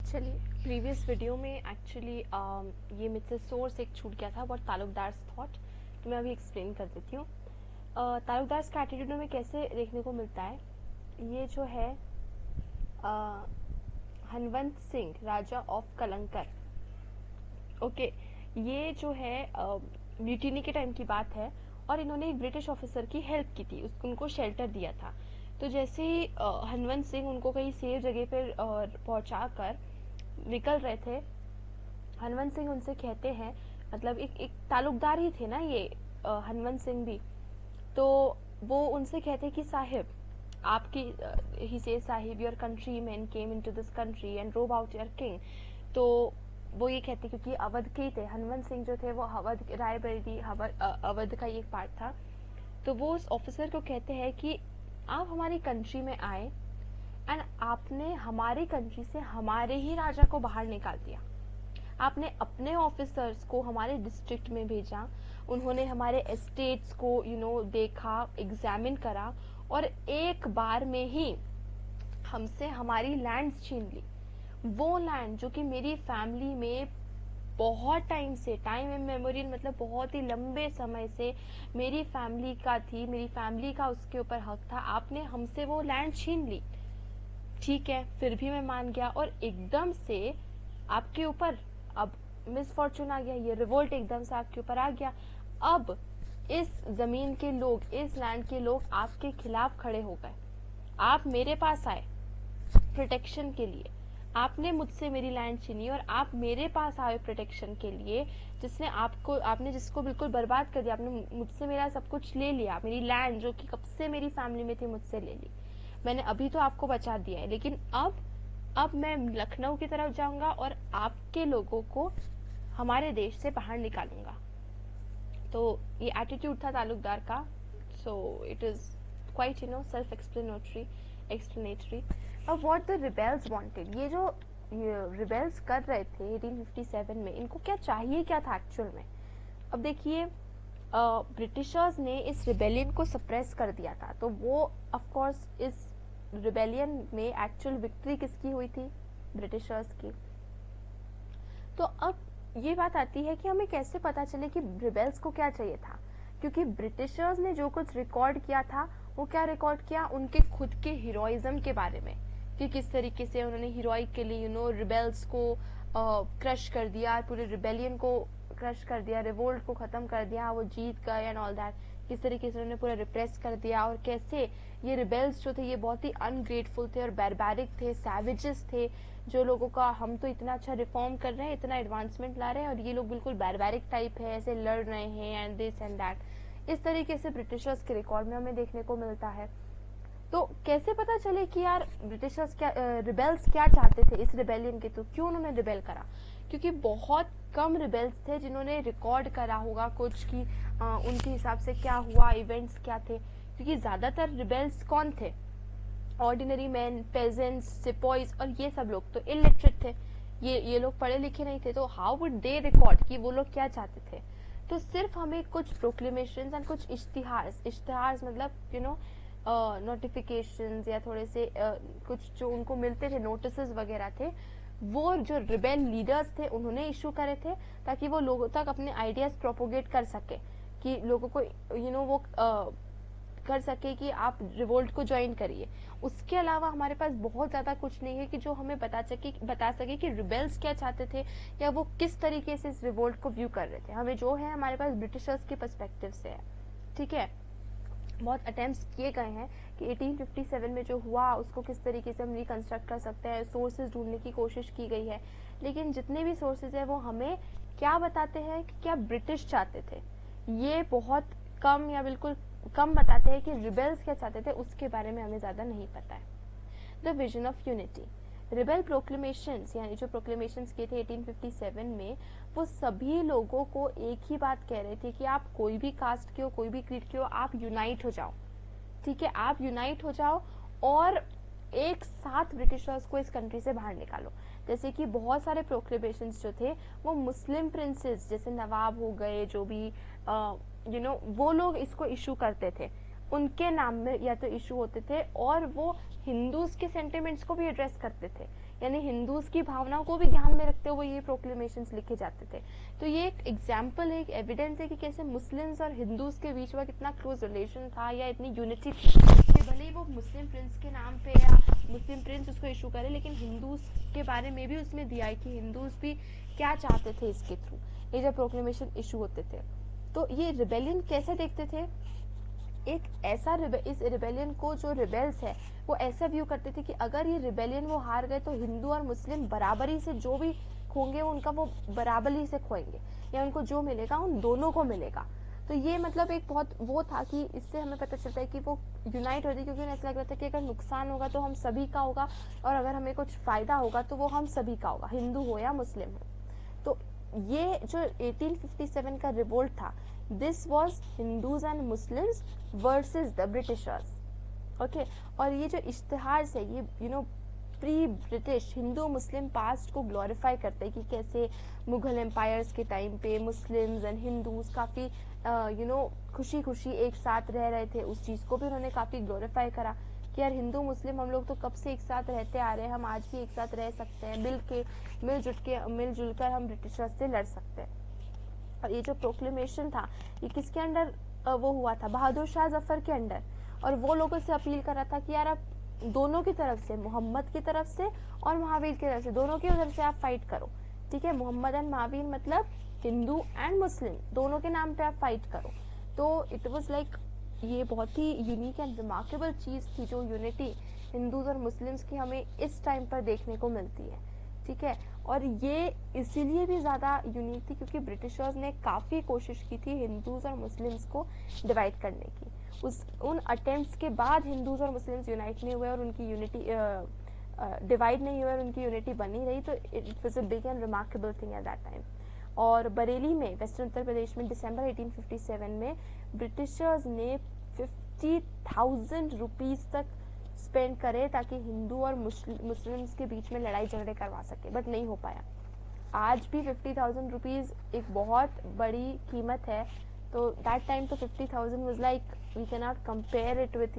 चलिए, previous video में actually ये मुझसे सोर्स एक छूट गया था, व्हाट तालुकदार्स थॉट, तो मैं अभी एक्सप्लेन कर देती हूँ। तालुकदार्स का एटीट्यूड में कैसे देखने को मिलता है, ये जो है हनवंत सिंह, राजा ऑफ कलंकर, ओके, ये जो है म्यूटिनी के टाइम की बात है और इन्होंने एक ब्रिटिश ऑफिसर की हेल्प की थी, उनको शेल्टर दिया था। तो जैसे ही हनवंत सिंह उनको कहीं सेफ जगह पर पहुंचा कर निकल रहे थे, हनवंत सिंह उनसे कहते हैं, मतलब एक तालुकदार ही थे ना ये हनवंत सिंह भी, तो वो उनसे कहते हैं कि साहिब आपकी ही से Sahib your country man came into this country and drove out your king. तो वो ये कहते क्योंकि अवध के ही थे, हनवंत सिंह जो थे वो अवध, रायबरेली अवध का एक पार्ट था। तो वो उस ऑफिसर को कहते हैं कि आप हमारी कंट्री में आए एंड आपने हमारी कंट्री से हमारे ही राजा को बाहर निकाल दिया। आपने अपने ऑफिसर्स को हमारे डिस्ट्रिक्ट में भेजा, उन्होंने हमारे एस्टेट्स को देखा, एग्जामिन करा और एक बार में ही हमसे हमारी लैंड्स छीन ली। वो लैंड जो कि मेरी फैमिली में बहुत टाइम से, टाइम इमेमोरियल मतलब बहुत ही लंबे समय से मेरी फैमिली का थी, मेरी फैमिली का उसके ऊपर हक था, आपने हमसे वो लैंड छीन ली। ठीक है, फिर भी मैं मान गया और एकदम से आपके ऊपर अब मिसफॉर्चून आ गया, ये रिवोल्ट एकदम से आपके ऊपर आ गया। अब इस जमीन के लोग, इस लैंड के लोग आपके खिलाफ खड़े हो गए। आप मेरे पास आए प्रोटेक्शन के लिए, आपने मुझसे मेरी लैंड छीनी और आप मेरे पास आए प्रोटेक्शन के लिए, आपने जिसको बिल्कुल बर्बाद कर दिया, आपने मुझसे मेरा सब कुछ ले लिया, मेरी लैंड जो कि कब से मेरी फैमिली में थी मुझसे ले ली। मैंने अभी तो आपको बचा दिया है, लेकिन अब मैं लखनऊ की तरफ जाऊंगा और आपके लोगों को हमारे देश से बाहर निकालूंगा। तो ये एटीट्यूड था तालुकदार का। So it is quite self explanatory. अब व्हाट द रिबेल्स वांटेड, ये जो रिबेल्स कर रहे थे 1857 में, इनको क्या चाहिए, क्या था एक्चुअल में। अब देखिए, ब्रिटिशर्स ने इस रिबेलियन को सप्रेस कर दिया था, तो वो ऑफ कोर्स इस रिबेलियन में एक्चुअल विक्ट्री किसकी हुई थी, ब्रिटिशर्स की। तो अब ये बात आती है कि हमें कैसे पता चले कि रिबेल्स को क्या चाहिए था, क्योंकि ब्रिटिशर्स ने जो कुछ रिकॉर्ड किया था वो क्या रिकॉर्ड किया, उनके खुद के हीरोइज्म के बारे में, कि किस तरीके से उन्होंने हीरोइक के लिए रिबेल्स को क्रश कर दिया, पूरे रिबेलियन को क्रश कर दिया, रिवोल्ट को खत्म कर दिया, वो जीत गए एंड ऑल दैट, किस तरीके से उन्होंने पूरा रिप्रेस कर दिया, और कैसे ये रिबेल्स जो थे ये बहुत ही अनग्रेटफुल थे और बैरबैरिक थे, सैवेजेस थे, जो लोगों का हम तो इतना अच्छा रिफॉर्म कर रहे हैं, इतना एडवांसमेंट ला रहे हैं और ये लोग बिल्कुल बैरबैरिक टाइप है, ऐसे लड़ रहे हैं एंड दिस एंड दैट। इस तरीके से ब्रिटिशर्स के रिकॉर्ड में हमें देखने को मिलता है। तो कैसे पता चले कि यार ब्रिटिशर्स क्या, रिबेल्स क्या चाहते थे इस रिबेलियन के, तो क्यों उन्होंने रिबेल करा, क्योंकि बहुत कम रिबेल्स थे जिन्होंने रिकॉर्ड करा होगा कुछ कि उनके हिसाब से क्या हुआ, इवेंट्स क्या थे, क्योंकि ज्यादातर रिबेल्स कौन थे, ऑर्डिनरी मैन, पेजेंट्स, सिपॉइज, और ये सब लोग तो इलिटरेट थे, ये लोग पढ़े लिखे नहीं थे, तो हाउ वुड दे रिकॉर्ड कि वो लोग क्या चाहते थे। तो सिर्फ हमें कुछ प्रोक्लेमेशंस एंड कुछ इश्तिहार मतलब नोटिफिकेशंस या थोड़े से कुछ जो उनको मिलते थे, नोटिसेस वगैरह थे, वो जो रिबेल लीडर्स थे उन्होंने इशू करे थे, ताकि वो लोगों तक अपने आइडियाज प्रोपोगेट कर सके, कि लोगों को वो कर सके कि आप रिवोल्ट को ज्वाइन करिए। उसके अलावा हमारे पास बहुत ज्यादा कुछ नहीं है कि जो हमें बता सके कि रिबेल्स क्या चाहते थे या वो किस तरीके से इस रिवोल्ट को व्यू कर रहे थे। हमें जो है हमारे पास ब्रिटिशर्स के पर्सपेक्टिव से है, ठीक है। बहुत अटेम्प्ट्स किए गए हैं कि 1857 में जो हुआ उसको किस तरीके से हम रिकंस्ट्रक्ट कर सकते हैं, सोर्सेज ढूंढने की कोशिश की गई है, लेकिन जितने भी सोर्सेज है वो हमें क्या बताते हैं कि क्या ब्रिटिश चाहते थे, ये बहुत कम या बिल्कुल कम बताते हैं कि रिबेल्स क्या चाहते थे, उसके बारे में हमें ज्यादा नहीं पता है। The vision of unity, rebel proclamations यानी जो प्रोक्लेमेशंस किए थे 1857 में, वो सभी लोगों को एक ही बात कह रहे थे कि आप कोई भी कास्ट के हो, कोई भी क्रीड के हो, आप यूनाइट हो जाओ, ठीक है, आप यूनाइट हो जाओ और एक साथ ब्रिटिशर्स को इस कंट्री से बाहर निकालो। जैसे कि बहुत सारे प्रोक्लेमेशंस जो थे वो मुस्लिम प्रिंसेस जैसे नवाब हो गए, जो भी वो लोग इसको इशू करते थे, उनके नाम में या तो इशू होते थे, और वो हिंदूज के सेंटिमेंट्स को भी एड्रेस करते थे यानी हिंदूज की भावनाओं को भी ध्यान में रखते हुए ये प्रोक्लेमेशंस लिखे जाते थे। तो ये एक एग्जाम्पल है, एक एविडेंस है कि कैसे मुस्लिम्स और हिंदूज के बीच में कितना क्लोज रिलेशन था या इतनी यूनिटी थी कि भले ही वो मुस्लिम प्रिंस के नाम पे या मुस्लिम प्रिंस उसको इशू करे, लेकिन हिंदूज के बारे में भी उसमें दिया है कि हिंदूज भी क्या चाहते थे इसके थ्रू, ये जब प्रोक्लेमेशन इशू होते थे। तो ये रिबेलियन कैसे देखते थे, एक ऐसा इस रिबेलियन को जो रिबेल्स है वो ऐसा व्यू करते थे कि अगर ये रिबेलियन वो हार गए तो हिंदू और मुस्लिम बराबरी से जो भी खोएंगे उनका वो बराबरी से खोएंगे, या उनको जो मिलेगा उन दोनों को मिलेगा। तो ये मतलब एक बहुत वो था कि इससे हमें पता चलता है कि वो यूनाइट होती, क्योंकि उन्हें ऐसा लग रहा था कि अगर नुकसान होगा तो हम सभी का होगा, और अगर हमें कुछ फायदा होगा तो वो हम सभी का होगा, हिंदू हो या मुस्लिम हो। तो ये जो 1857 का रिवोल्ट था, this was Hindus and Muslims versus the Britishers. Okay, और ये जो इश्तिहार से ये प्री ब्रिटिश हिंदू मुस्लिम पास्ट को ग्लोरीफाई करते हैं कि कैसे मुगल एम्पायर्स के टाइम पे मुस्लिम्स एंड हिंदूज काफ़ी खुशी खुशी एक साथ रह रहे थे। उस चीज़ को भी उन्होंने काफ़ी ग्लोरीफाई करा कि यार हिंदू मुस्लिम हम लोग तो कब से एक साथ रहते आ रहे हैं, हम आज भी एक साथ रह सकते हैं, मिलजुल कर हम ब्रिटिशर्स से लड़ सकते हैं। और ये जो प्रोक्लेमेशन था ये किसके अंडर वो हुआ था, बहादुर शाह जफर के अंडर। और वो लोगों से अपील कर रहा था कि यार आप दोनों की तरफ से, मोहम्मद की तरफ से और महावीर की तरफ से, दोनों की उधर से आप फाइट करो, ठीक है। मोहम्मद एंड महावीर मतलब हिंदू एंड मुस्लिम दोनों के नाम पे आप फाइट करो। तो इट वाज लाइक ये बहुत ही यूनिक एंड रिमार्केबल चीज़ थी, जो यूनिटी हिंदूज और मुस्लिम्स की हमें इस टाइम पर देखने को मिलती है, ठीक है। और ये इसीलिए भी ज़्यादा यूनिक थी क्योंकि ब्रिटिशर्स ने काफ़ी कोशिश की थी हिंदूज और मुस्लिम्स को डिवाइड करने की। उन अटेम्प्ट्स के बाद हिंदूज और मुस्लिम्स यूनाइट नहीं हुए और उनकी यूनिटी डिवाइड नहीं हुए और उनकी यूनिटी बनी रही। तो it was a big and remarkable thing at that time. और बरेली में, वेस्टर्न उत्तर प्रदेश में दिसंबर 1857 में ब्रिटिशर्स ने 50,000 रुपीज़ तक स्पेंड करे ताकि हिंदू और मुस्लिम्स के बीच में लड़ाई झगड़े करवा सके, बट नहीं हो पाया। आज भी 50,000 रुपीज़ एक बहुत बड़ी कीमत है। तो दैट टाइम तो 50,000 was like, we can not compare it with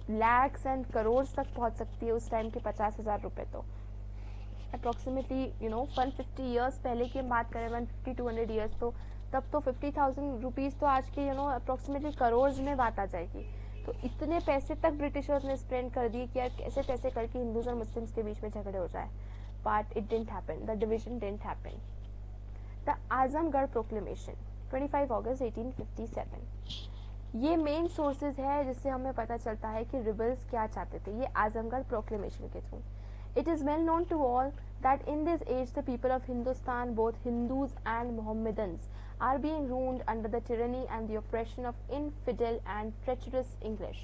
lakhs and crore तक पहुंच सकती है उस टाइम के 50,000 रुपये। तो अप्रॉक्सीमेटली 150 ईयर्स पहले की हम बात करें, 150-200 ईयर्स, तो तब तो 50,000 रुपीज़ तो आज के अप्रॉक्सीमेटली करोड़ में बात आ जाएगी। तो इतने पैसे तक ब्रिटिशर्स ने स्पेंड कर दिए कि यार कैसे कैसे करके हिंदूज और मुस्लिम्स के बीच में झगड़े हो जाए, but it didn't happen, the division didn't happen. The Azamgarh proclamation 25 अगस्त 1857, ये मेन सोर्सेज है जिससे हमें पता चलता है कि रिबल्स क्या चाहते थे ये आजमगढ़ प्रोक्लेमेशन के through. It is well known to all that in this age the people of Hindustan, both Hindus and Mohammedans, are being ruled under the tyranny and the oppression of infidel and treacherous English.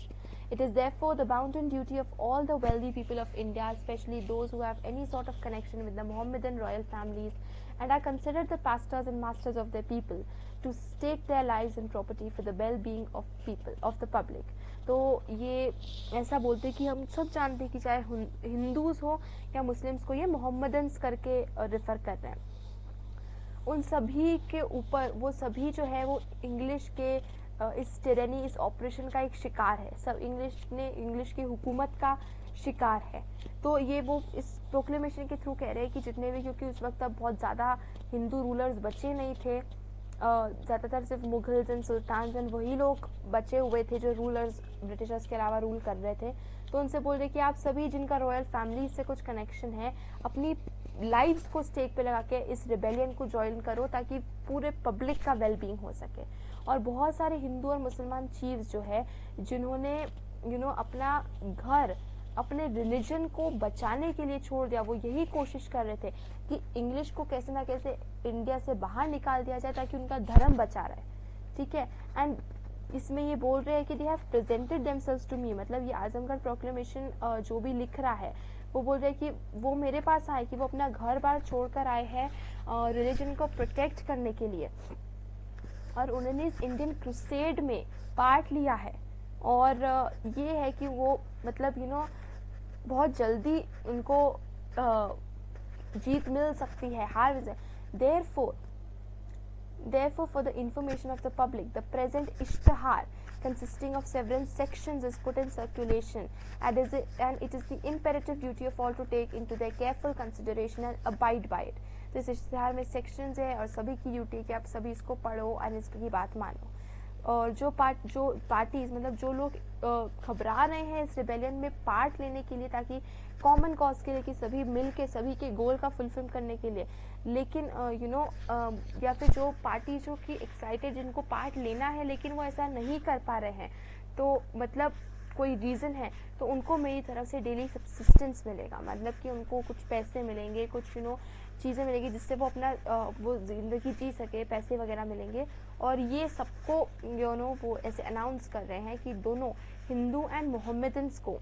It is therefore the bounden duty of all the wealthy people of India, especially those who have any sort of connection with the Mohammedan royal families and are considered the pastors and masters of their people, to stake their lives and property for the well-being of the public. तो ये ऐसा बोलते कि हम सब जानते हैं कि चाहे हिंदूज हो या मुस्लिम्स को, ये मोहम्मदन्स करके रेफर कर रहे हैं। उन सभी के ऊपर वो सभी जो है वो इंग्लिश के इस टिरनी, इस ऑपरेशन का एक शिकार है। सब इंग्लिश की हुकूमत का शिकार है। तो ये वो इस प्रोक्लेमेशन के थ्रू कह रहे हैं कि जितने भी, क्योंकि उस वक्त अब बहुत ज़्यादा हिंदू रूलर्स बचे नहीं थे, ज़्यादातर सिर्फ मुगल्स एंड सुल्तान्स एंड वही लोग बचे हुए थे जो रूलर्स ब्रिटिशर्स के अलावा रूल कर रहे थे। तो उनसे बोल रहे कि आप सभी जिनका रॉयल फैमिली से कुछ कनेक्शन है, अपनी लाइव्स को स्टेक पे लगा के इस रिबेलियन को ज्वाइन करो ताकि पूरे पब्लिक का वेलबींग हो सके। और बहुत सारे हिंदू और मुसलमान चीफ्स जो है जिन्होंने अपना घर, अपने रिलीजन को बचाने के लिए छोड़ दिया, वो यही कोशिश कर रहे थे कि इंग्लिश को कैसे ना कैसे इंडिया से बाहर निकाल दिया जाए ताकि उनका धर्म बचा रहे, ठीक है। एंड इसमें ये बोल रहे हैं कि they have presented themselves to me, मतलब ये आजमगढ़ प्रोक्लेमेशन जो भी लिख रहा है वो बोल रहे हैं कि वो मेरे पास आए, कि वो अपना घर बार छोड़कर आए हैं रिलीजन को प्रोटेक्ट करने के लिए, और उन्होंने इस इंडियन क्रूसेड में पार्ट लिया है। और ये है कि वो मतलब बहुत जल्दी उनको जीत मिल सकती है, हार। Therefore Therefore, for the information of the public, the present Ishtihar, consisting of several sections, is put in circulation, and it is the imperative duty of all to take into their careful consideration and abide by it. तो इस इश्तिहार में sections है और सभी की duty है कि आप सभी इसको पढ़ो और इसकी बात मानो. और जो पार्टीज मतलब जो लोग घबरा रहे हैं इस रिबेलियन में पार्ट लेने के लिए, ताकि कॉमन कॉज के लिए, कि सभी मिल के सभी के गोल का फुलफिल करने के लिए, लेकिन या फिर जो पार्टी जो कि एक्साइटेड जिनको पार्ट लेना है लेकिन वो ऐसा नहीं कर पा रहे हैं, तो मतलब कोई रीज़न है, तो उनको मेरी तरफ से डेली सब्सिस्टेंस मिलेगा. मतलब कि उनको कुछ पैसे मिलेंगे, कुछ चीज़ें मिलेंगी जिससे वो अपना वो ज़िंदगी जी सके, पैसे वगैरह मिलेंगे. और ये सबको वो ऐसे अनाउंस कर रहे हैं कि दोनों हिंदू एंड मोहम्मदन्स को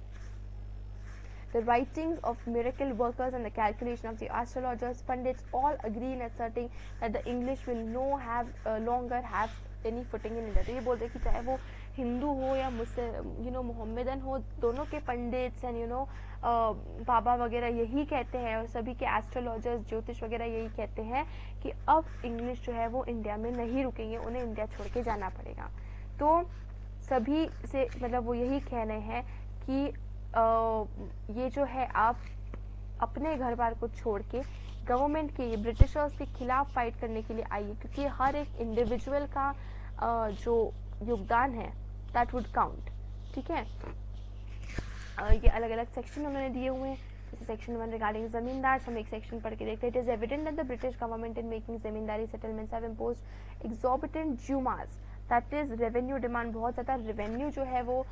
the writings of miracle workers and the calculation of the astrologers, pundits all agree in asserting that the English will no longer have any footing in India. तो ये बोलते हैं कि चाहे वो हिंदू हो या मोहम्मदन हो, दोनों के पंडित्स एंड बाबा वगैरह यही कहते हैं, और सभी के एस्ट्रोलॉजर्स ज्योतिष वगैरह यही कहते हैं कि अब इंग्लिश जो है वो इंडिया में नहीं रुकेंगे, उन्हें इंडिया छोड़ के जाना पड़ेगा. तो सभी से मतलब वो यही कह रहे हैं कि ये जो है आप अपने घर बार को छोड़ के गवर्नमेंट के ब्रिटिशर्स के खिलाफ फाइट करने के लिए आइए, क्योंकि हर एक इंडिविजुअल का जो योगदान है दैट वुड काउंट. ठीक है, ये अलग अलग सेक्शन उन्होंने दिए हुए हैं. जैसे सेक्शन 1 रिगार्डिंग जमींदार, हम एक सेक्शन पढ़ के देखते हैं. It is evident that the British government in making zamindari settlements have imposed exorbitant jummas, that is revenue demand. बहुत ज़्यादा रेवेन्यू जो है वो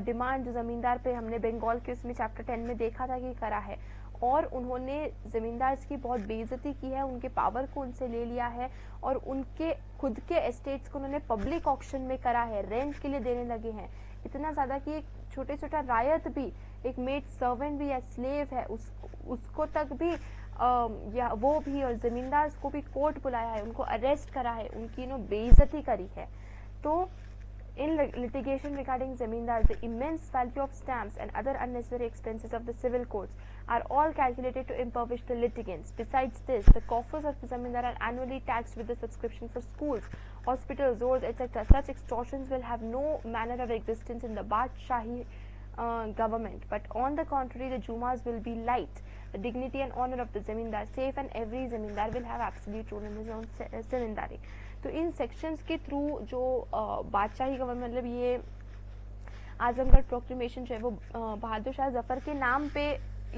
डिमांड जो ज़मींदार पे हमने बंगाल के उसमें चैप्टर 10 में देखा था कि करा है. और उन्होंने ज़मींदार की बहुत बेइज्जती की है, उनके पावर को उनसे ले लिया है, और उनके खुद के एस्टेट्स को उन्होंने पब्लिक ऑक्शन में करा है, रेंट के लिए देने लगे हैं. इतना ज़्यादा कि एक छोटा रायत भी, एक मेड सर्वेंट भी या स्लेव है, उसको तक भी या वो भी, और ज़मींदार को भी कोर्ट बुलाया है, उनको अरेस्ट करा है, उनकी बेइज्जती करी है. तो in litigation regarding zamindar, the immense value of stamps and other unnecessary expenses of the civil courts are all calculated to impoverish the litigants. Besides this, the coffers of the zamindar are annually taxed with the subscription for schools, hospitals, roads, etc. Such extortions will have no manner of existence in the Badshahi government, but on the contrary, the Jumas will be light. The dignity and honor of the zamindar safe, and every zamindar will have absolute rule in his own zamindari. तो इन sections के through जो बादशाही government, मतलब ये Azamgarh proclamation जो है वो बहादुर शाह जफर के नाम पे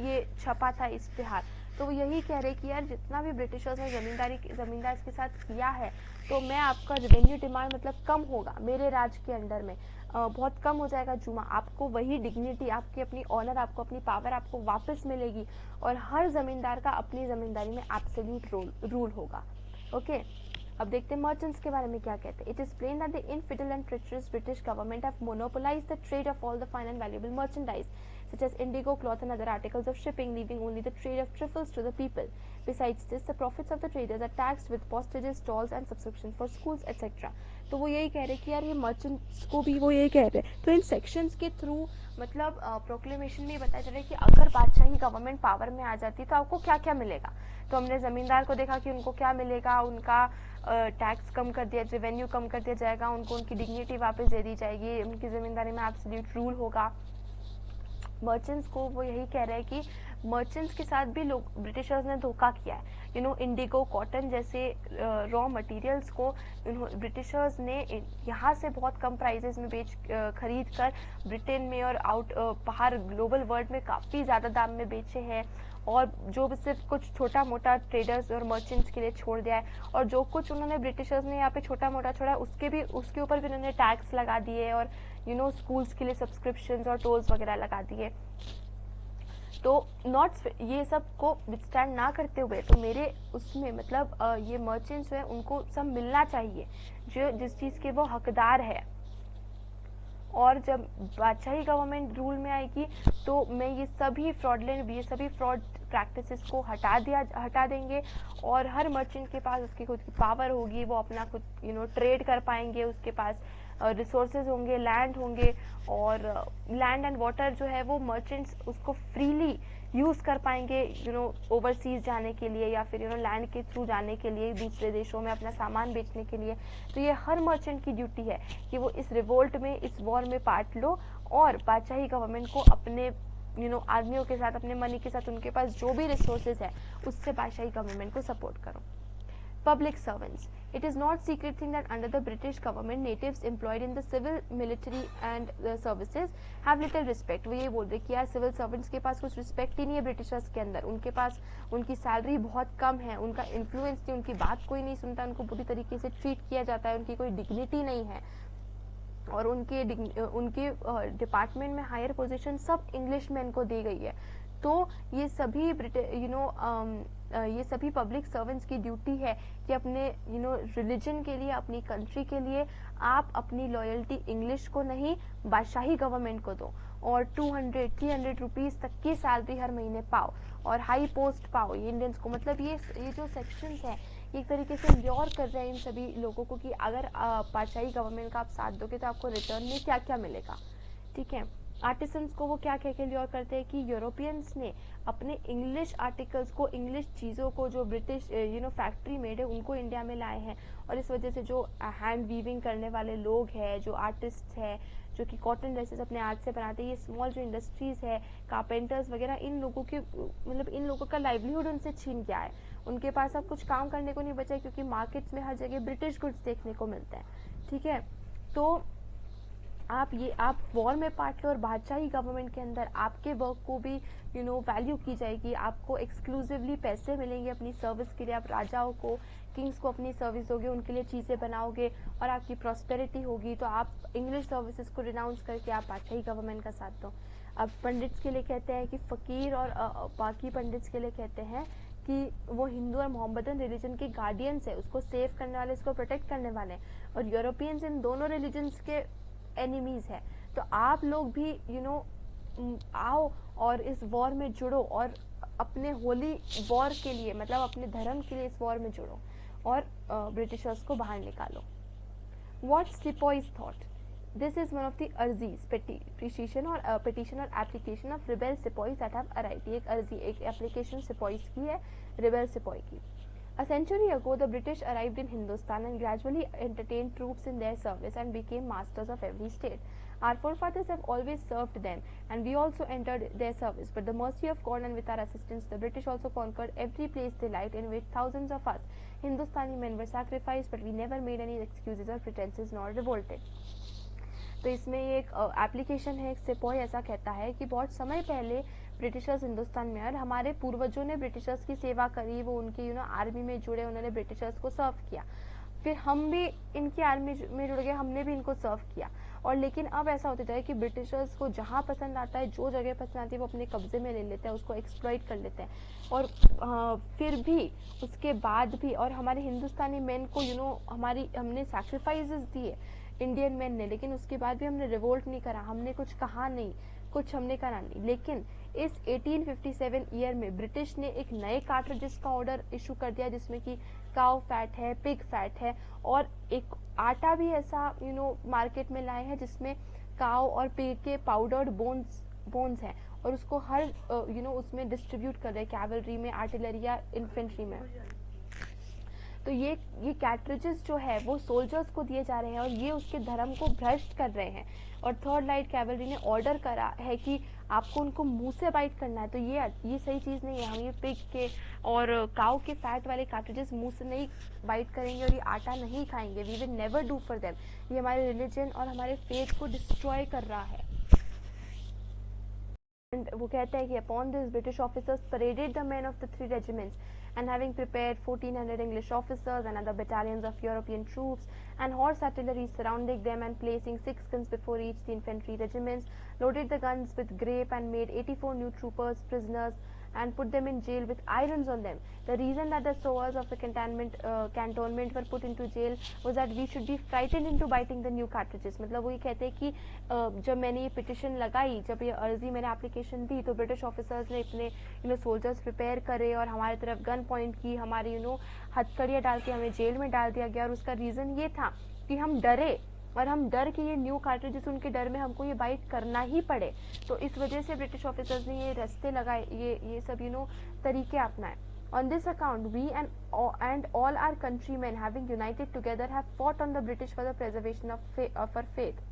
ये छपा था इश्तिहार. तो वो यही कह रहे कि यार जितना भी ब्रिटिशर्स ने ज़मींदार के साथ किया है, तो मैं आपका रेवेन्यू डिमांड मतलब कम होगा, मेरे राज के अंडर में बहुत कम हो जाएगा जुमा. आपको वही डिग्निटी, आपकी अपनी ऑनर, आपको अपनी पावर आपको वापस मिलेगी, और हर ज़मींदार का अपनी ज़मींदारी में एब्सोल्यूट रूल होगा. ओके, अब देखते हैं मर्चेंट्स के बारे में क्या कहते हैं. It is plain that the infidel and treacherous British government have monopolised the trade of all the fine and valuable merchandise such as indigo, cloth and other articles of shipping, leaving only the trade of trifles to the people. Besides this, the profits of the traders are taxed with postages, stalls and subscription for schools, etc. तो वो यही कह रहे कि यार ये merchants को भी वो यही कह रहे हैं. तो इन सेक्शंस के थ्रू मतलब प्रोक्लेमेशन में बताया जा रहा है कि अगर बादशाही गवर्नमेंट पावर में आ जाती तो आपको क्या क्या मिलेगा. तो हमने ज़मींदार को देखा कि उनको क्या मिलेगा, उनका टैक्स कम कर दिया, रेवेन्यू कम कर दिया जाएगा, उनको उनकी डिग्निटी वापस दे दी जाएगी, उनकी ज़मींदारी में एब्सोल्यूट रूल होगा. मर्चेंट्स को वो यही कह रहे हैं कि मर्चेंट्स के साथ भी लोग ब्रिटिशर्स ने धोखा किया है. इंडिगो, कॉटन जैसे रॉ मटेरियल्स को ब्रिटिशर्स ने यहाँ से बहुत कम प्राइसेस में खरीद कर ब्रिटेन में और बाहर ग्लोबल वर्ल्ड में काफ़ी ज़्यादा दाम में बेचे हैं, और जो भी सिर्फ कुछ छोटा मोटा ट्रेडर्स और मर्चेंट्स के लिए छोड़ दिया है. और जो कुछ उन्होंने ब्रिटिशर्स ने यहाँ पे छोटा मोटा छोड़ा, उसके ऊपर भी उन्होंने टैक्स लगा दिए, और स्कूल्स के लिए सब्सक्रिप्शंस और टोल्स वगैरह लगा दिए. तो ये सब को विथस्टैंड ना करते हुए, तो मेरे उसमें मतलब ये मर्चेंट्स हैं उनको सब मिलना चाहिए जो जिस चीज़ के वो हकदार है. और जब बादशाही गवर्नमेंट रूल में आएगी तो मैं ये सभी फ्रॉड प्रैक्टिसेस को हटा देंगे, और हर मर्चेंट के पास उसकी खुद की पावर होगी, वो अपना खुद ट्रेड कर पाएंगे, उसके पास रिसोर्सेज होंगे, लैंड होंगे, और लैंड एंड वाटर जो है वो मर्चेंट्स उसको फ्रीली यूज़ कर पाएंगे ओवरसीज जाने के लिए या फिर लैंड के थ्रू जाने के लिए दूसरे देशों में अपना सामान बेचने के लिए। तो ये हर मर्चेंट की ड्यूटी है कि वो इस रिवोल्ट में, इस वॉर में पार्ट लो और बादशाही गवर्नमेंट को अपने आर्मियों के साथ, अपने मनी के साथ, उनके पास जो भी रिसोर्सेज है उससे बादशाही गवर्नमेंट को सपोर्ट करो। Public servants. It is not secret thing that under the British government, natives employed in the civil, military and services have little respect. वो ये बोल रहे कि यार सिविल सर्वेंट्स के पास कुछ रिस्पेक्ट ही नहीं है ब्रिटिशर्स के अंदर, उनके पास उनकी सैलरी बहुत कम है, उनका इन्फ्लुएंस नहीं, उनकी बात कोई नहीं सुनता, उनको बुरी तरीके से ट्रीट किया जाता है, उनकी कोई डिग्निटी नहीं है और उनके डिपार्टमेंट में हायर पोजीशन सब इंग्लिश मैन को दी गई है। तो ये सभी ये सभी पब्लिक सर्वेंट्स की ड्यूटी है कि अपने रिलीजन के लिए, अपनी कंट्री के लिए आप अपनी लॉयल्टी इंग्लिश को नहीं बादशाही गवर्नमेंट को दो और 200-300 रुपीज तक की सैलरी हर महीने पाओ और हाई पोस्ट पाओ ये इंडियंस को। मतलब ये जो सेक्शंस है एक तरीके से ल्योर कर रहे हैं इन सभी लोगों को कि अगर बादशाही गवर्नमेंट का आप साथ दोगे तो आपको रिटर्न में क्या क्या मिलेगा। ठीक है, आर्टिसंस को वो क्या कह के ल्योर करते हैं कि यूरोपियंस ने अपने इंग्लिश आर्टिकल्स को, इंग्लिश चीज़ों को जो ब्रिटिश फैक्ट्री मेड है उनको इंडिया में लाए हैं और इस वजह से जो हैंड वीविंग करने वाले लोग हैं, जो आर्टिस्ट है, जो कि कॉटन ड्रेसेस अपने हाथ से बनाते हैं, ये स्मॉल जो इंडस्ट्रीज है, कारपेंटर्स वगैरह, इन लोगों के मतलब इन लोगों का लाइवलीहुड उनसे छीन गया है। उनके पास अब कुछ काम करने को नहीं बचा है क्योंकि मार्केट्स में हर जगह ब्रिटिश गुड्स देखने को मिलते हैं। ठीक है, तो आप वॉर में पार्ट लो और बादशाही गवर्नमेंट के अंदर आपके वर्क को भी वैल्यू की जाएगी, आपको एक्सक्लूसिवली पैसे मिलेंगे अपनी सर्विस के लिए, आप राजाओं को, किंग्स को अपनी सर्विस दोगे, उनके लिए चीज़ें बनाओगे और आपकी प्रॉस्पेरिटी होगी। तो आप इंग्लिश सर्विसेज को रिनाउंस करके आप बादशाही गवर्नमेंट का साथ दो। अब पंडित्स के लिए कहते हैं कि फ़कीर और बाकी पंडित्स के लिए कहते हैं कि वो हिंदू और मोहम्मदन रिलीजन के गार्डियंस है, उसको सेव करने वाले, उसको प्रोटेक्ट करने वाले हैं और यूरोपियंस इन दोनों रिलीजन्स के एनिमीज है। तो आप लोग भी आओ और इस वॉर में जुड़ो और अपने होली वॉर के लिए, मतलब अपने धर्म के लिए इस वॉर में जुड़ो और ब्रिटिशर्स को बाहर निकालो। What sepoys thought? This is one of the urges, petition और application of rebel sepoys that have arrived। एक अर्जी, एक एप्लीकेशन sepoys की है, rebel sepoy की। A century ago, the British arrived in Hindustan and gradually entertained troops in their service and became masters of every state. Our forefathers have always served them, and we also entered their service. But the mercy of God and with our assistance, the British also conquered every place they liked, in which thousands of us, Hindustani men, were sacrificed. But we never made any excuses or pretenses nor revolted. तो इसमें ये एक application है, एक सिपोही ऐसा कहता है कि बहुत समय पहले ब्रिटिशर्स हिंदुस्तान में, और हमारे पूर्वजों ने ब्रिटिशर्स की सेवा करी, वो उनके आर्मी में जुड़े, उन्होंने ब्रिटिशर्स को सर्व किया, फिर हम भी इनकी आर्मी में जुड़ गए, हमने भी इनको सर्व किया। और लेकिन अब ऐसा होता जाए कि ब्रिटिशर्स को जहाँ पसंद आता है, जो जगह पसंद आती है, वो अपने कब्जे में ले लेते हैं, उसको एक्सप्लॉइट कर लेते हैं। और फिर भी उसके बाद भी, और हमारे हिंदुस्तानी मैन को हमने सैक्रिफाइसेस दिए इंडियन मैन ने, लेकिन उसके बाद भी हमने रिवोल्ट नहीं करा, हमने कुछ कहा नहीं, कुछ हमने करा नहीं। लेकिन इस 1857 ईयर में ब्रिटिश ने एक नए कार्ट्रिजेस का ऑर्डर इशू कर दिया जिसमें कि काउ फैट है, पिग फैट है, और एक आटा भी ऐसा मार्केट में लाए हैं जिसमें काउ और पिग के पाउडर्ड बोन्स हैं और उसको हर उसमें डिस्ट्रीब्यूट कर रहे हैं, कैवलरी में, आर्टिलरी या इन्फेंट्री में। तो ये कैट्रिजेस जो है वो सोल्जर्स को दिए जा रहे हैं और ये उसके धर्म को भ्रष्ट कर रहे हैं। और थर्ड लाइट कैवलरी ने ऑर्डर करा है कि आपको उनको मुंह से बाइट करना है। तो ये सही चीज़ नहीं है। हम ये पिग के और काउ के फैट वाले कार्ट्रिजेस मुंह से नहीं बाइट करेंगे और ये आटा नहीं खाएंगे। We will never do for them. ये हमारे रिलीजन और हमारे फेथ को डिस्ट्रॉय कर रहा है। वो कहते हैं कि upon this British officers paraded the men of the 3 regiments and having prepared 1400 English officers and other battalions of European troops and horse artillery surrounding them and placing 6 guns before each the infantry regiments, loaded the guns with grape and made 84 new troopers prisoners and put them in jail with irons on them. The reason that the sowers of the cantonment were put into jail was that we should be frightened into biting the new cartridges. मतलब वो ये कहते हैं कि जब मैंने ये petition लगाई, जब ये अर्जी मैंने एप्लीकेशन दी, तो ब्रिटिश ऑफिसर्स ने अपने सोल्जर्स प्रिपेयर करे और हमारी तरफ गन पॉइंट की, हमारी हथकड़ियाँ डाल के हमें जेल में डाल दिया गया। और उसका रीज़न ये था कि हम डरे और हम डर के ये न्यू कार्ट्रिजेस, उनके डर में हमको ये बाइट करना ही पड़े, तो इस वजह से ब्रिटिश ऑफिसर्स ने ये रास्ते लगाए, ये सब तरीके अपनाए. On this account, we and all our countrymen having united together have fought on the British for the preservation of our faith.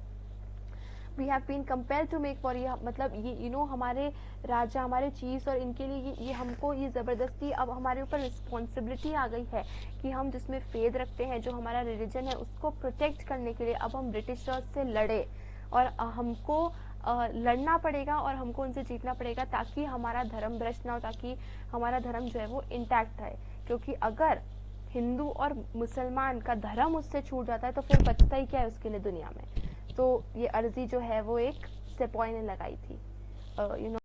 We have been compelled to make war. ये मतलब ये हमारे राजा, हमारे चीफ्स और इनके लिए ये हमको ये ज़बरदस्ती अब हमारे ऊपर रिस्पॉन्सिबिलिटी आ गई है कि हम जिसमें फेथ रखते हैं, जो हमारा रिलीजन है, उसको प्रोटेक्ट करने के लिए अब हम ब्रिटिशर्स से लड़े, और हमको लड़ना पड़ेगा और हमको उनसे जीतना पड़ेगा, ताकि हमारा धर्म भ्रष्ट ना हो, ताकि हमारा धर्म जो है वो इंटैक्ट रहे. क्योंकि अगर हिंदू और मुसलमान का धर्म उससे छूट जाता है तो फिर बचता ही क्या है उसके लिए दुनिया में. तो ये अर्जी जो है वो एक सेपॉय ने लगाई थी.